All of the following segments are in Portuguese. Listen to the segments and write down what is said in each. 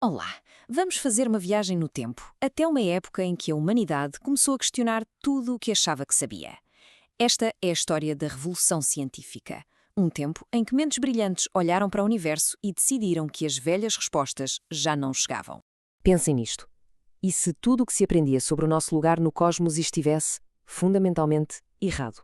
Olá, vamos fazer uma viagem no tempo, até uma época em que a humanidade começou a questionar tudo o que achava que sabia. Esta é a história da Revolução Científica, um tempo em que mentes brilhantes olharam para o universo e decidiram que as velhas respostas já não chegavam. Pensem nisto. E se tudo o que se aprendia sobre o nosso lugar no cosmos estivesse, fundamentalmente, errado?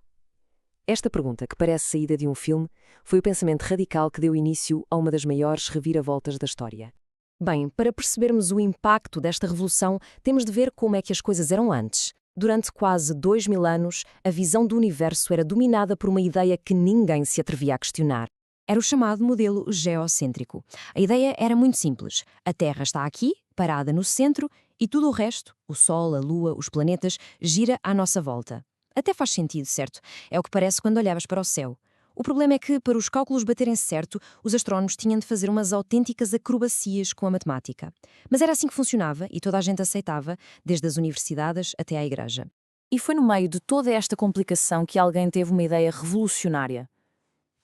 Esta pergunta, que parece saída de um filme, foi o pensamento radical que deu início a uma das maiores reviravoltas da história. Bem, para percebermos o impacto desta revolução, temos de ver como é que as coisas eram antes. Durante quase 2000 anos, a visão do universo era dominada por uma ideia que ninguém se atrevia a questionar. Era o chamado modelo geocêntrico. A ideia era muito simples. A Terra está aqui, parada no centro, e tudo o resto, o Sol, a Lua, os planetas, gira à nossa volta. Até faz sentido, certo? É o que parece quando olhavas para o céu. O problema é que, para os cálculos baterem certo, os astrónomos tinham de fazer umas autênticas acrobacias com a matemática. Mas era assim que funcionava e toda a gente aceitava, desde as universidades até à igreja. E foi no meio de toda esta complicação que alguém teve uma ideia revolucionária.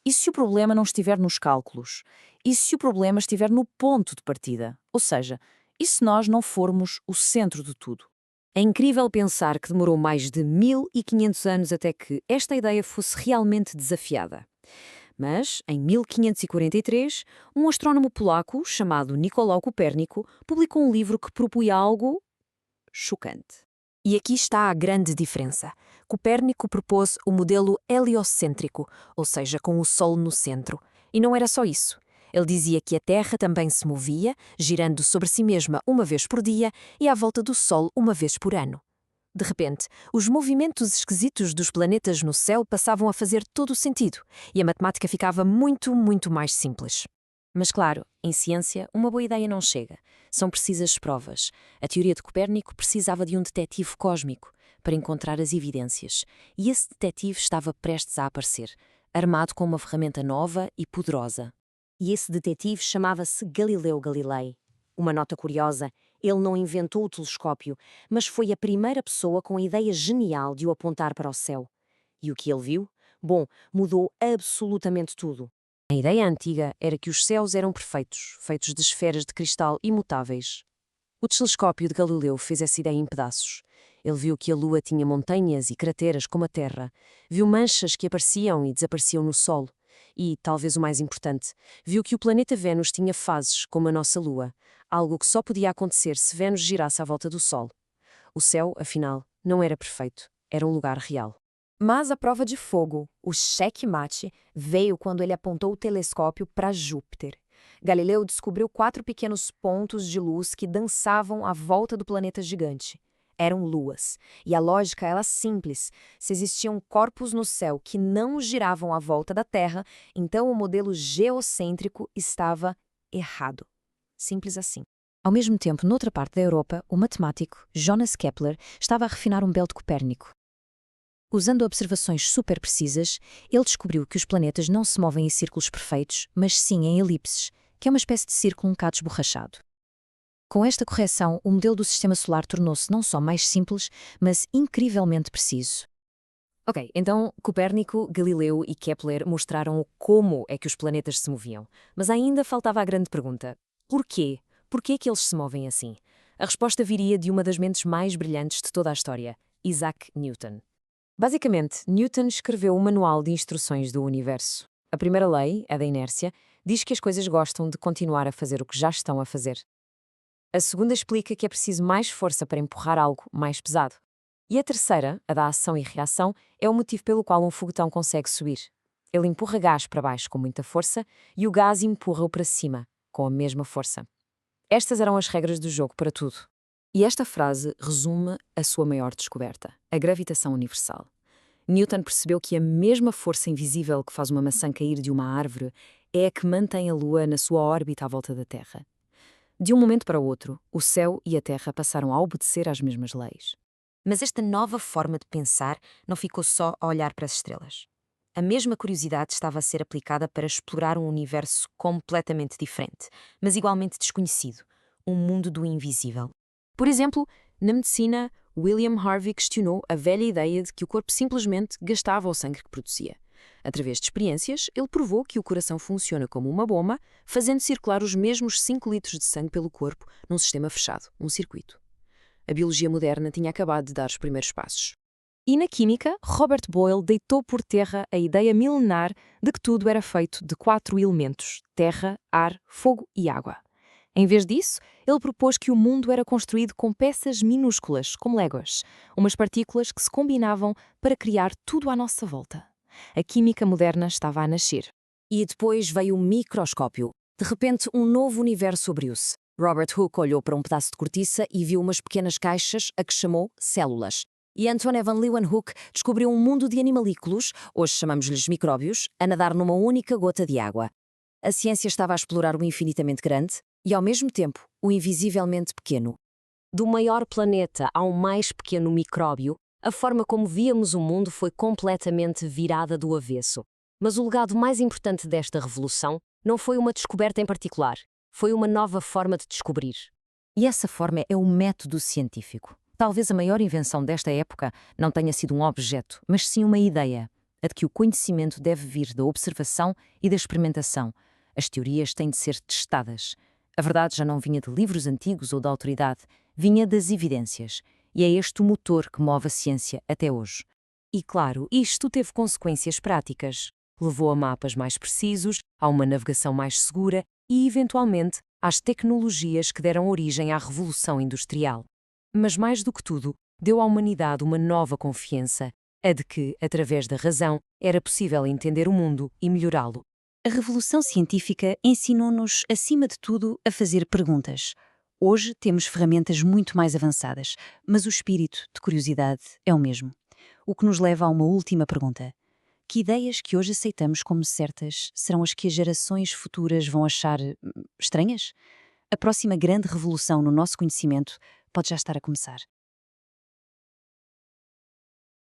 E se o problema não estiver nos cálculos? E se o problema estiver no ponto de partida? Ou seja, e se nós não formos o centro de tudo? É incrível pensar que demorou mais de 1500 anos até que esta ideia fosse realmente desafiada. Mas, em 1543, um astrónomo polaco chamado Nicolau Copérnico publicou um livro que propunha algo chocante. E aqui está a grande diferença. Copérnico propôs o modelo heliocêntrico, ou seja, com o Sol no centro. E não era só isso. Ele dizia que a Terra também se movia, girando sobre si mesma uma vez por dia e à volta do Sol uma vez por ano. De repente, os movimentos esquisitos dos planetas no céu passavam a fazer todo o sentido e a matemática ficava muito, muito mais simples. Mas claro, em ciência, uma boa ideia não chega. São precisas provas. A teoria de Copérnico precisava de um detetive cósmico para encontrar as evidências. E esse detetive estava prestes a aparecer, armado com uma ferramenta nova e poderosa. E esse detetive chamava-se Galileu Galilei. Uma nota curiosa, ele não inventou o telescópio, mas foi a primeira pessoa com a ideia genial de o apontar para o céu. E o que ele viu? Bom, mudou absolutamente tudo. A ideia antiga era que os céus eram perfeitos, feitos de esferas de cristal imutáveis. O telescópio de Galileu fez essa ideia em pedaços. Ele viu que a Lua tinha montanhas e crateras como a Terra, viu manchas que apareciam e desapareciam no Sol. E, talvez o mais importante, viu que o planeta Vênus tinha fases, como a nossa Lua, algo que só podia acontecer se Vênus girasse à volta do Sol. O céu, afinal, não era perfeito, era um lugar real. Mas a prova de fogo, o checkmate, veio quando ele apontou o telescópio para Júpiter. Galileu descobriu 4 pequenos pontos de luz que dançavam à volta do planeta gigante. Eram luas. E a lógica era simples. Se existiam corpos no céu que não giravam à volta da Terra, então o modelo geocêntrico estava errado. Simples assim. Ao mesmo tempo, noutra parte da Europa, o matemático Johannes Kepler estava a refinar um belo de Copérnico. Usando observações super precisas, ele descobriu que os planetas não se movem em círculos perfeitos, mas sim em elipses, que é uma espécie de círculo um bocado esborrachado. Com esta correção, o modelo do Sistema Solar tornou-se não só mais simples, mas incrivelmente preciso. Ok, então Copérnico, Galileu e Kepler mostraram como é que os planetas se moviam. Mas ainda faltava a grande pergunta. Porquê? Porquê que eles se movem assim? A resposta viria de uma das mentes mais brilhantes de toda a história, Isaac Newton. Basicamente, Newton escreveu um manual de instruções do universo. A primeira lei, a da inércia, diz que as coisas gostam de continuar a fazer o que já estão a fazer. A segunda explica que é preciso mais força para empurrar algo mais pesado. E a terceira, a da ação e reação, é o motivo pelo qual um foguetão consegue subir. Ele empurra gás para baixo com muita força e o gás empurra-o para cima, com a mesma força. Estas eram as regras do jogo para tudo. E esta frase resume a sua maior descoberta, a gravitação universal. Newton percebeu que a mesma força invisível que faz uma maçã cair de uma árvore é a que mantém a Lua na sua órbita à volta da Terra. De um momento para o outro, o céu e a Terra passaram a obedecer às mesmas leis. Mas esta nova forma de pensar não ficou só a olhar para as estrelas. A mesma curiosidade estava a ser aplicada para explorar um universo completamente diferente, mas igualmente desconhecido, um mundo do invisível. Por exemplo, na medicina, William Harvey questionou a velha ideia de que o corpo simplesmente gastava o sangue que produzia. Através de experiências, ele provou que o coração funciona como uma bomba, fazendo circular os mesmos 5 litros de sangue pelo corpo num sistema fechado, um circuito. A biologia moderna tinha acabado de dar os primeiros passos. E na química, Robert Boyle deitou por terra a ideia milenar de que tudo era feito de 4 elementos: terra, ar, fogo e água. Em vez disso, ele propôs que o mundo era construído com peças minúsculas, como léguas, umas partículas que se combinavam para criar tudo à nossa volta. A química moderna estava a nascer. E depois veio o microscópio. De repente, um novo universo abriu-se. Robert Hooke olhou para um pedaço de cortiça e viu umas pequenas caixas a que chamou células. E Anton Evan Leeuwenhoek descobriu um mundo de animalículos, hoje chamamos-lhes micróbios, a nadar numa única gota de água. A ciência estava a explorar o infinitamente grande e, ao mesmo tempo, o invisivelmente pequeno. Do maior planeta ao mais pequeno micróbio, a forma como víamos o mundo foi completamente virada do avesso. Mas o legado mais importante desta revolução não foi uma descoberta em particular, foi uma nova forma de descobrir. E essa forma é o método científico. Talvez a maior invenção desta época não tenha sido um objeto, mas sim uma ideia, a de que o conhecimento deve vir da observação e da experimentação. As teorias têm de ser testadas. A verdade já não vinha de livros antigos ou da autoridade, vinha das evidências. E é este o motor que move a ciência até hoje. E claro, isto teve consequências práticas. Levou a mapas mais precisos, a uma navegação mais segura e, eventualmente, às tecnologias que deram origem à Revolução Industrial. Mas mais do que tudo, deu à humanidade uma nova confiança, a de que, através da razão, era possível entender o mundo e melhorá-lo. A revolução científica ensinou-nos, acima de tudo, a fazer perguntas. Hoje temos ferramentas muito mais avançadas, mas o espírito de curiosidade é o mesmo. O que nos leva a uma última pergunta. Que ideias que hoje aceitamos como certas serão as que as gerações futuras vão achar estranhas? A próxima grande revolução no nosso conhecimento pode já estar a começar.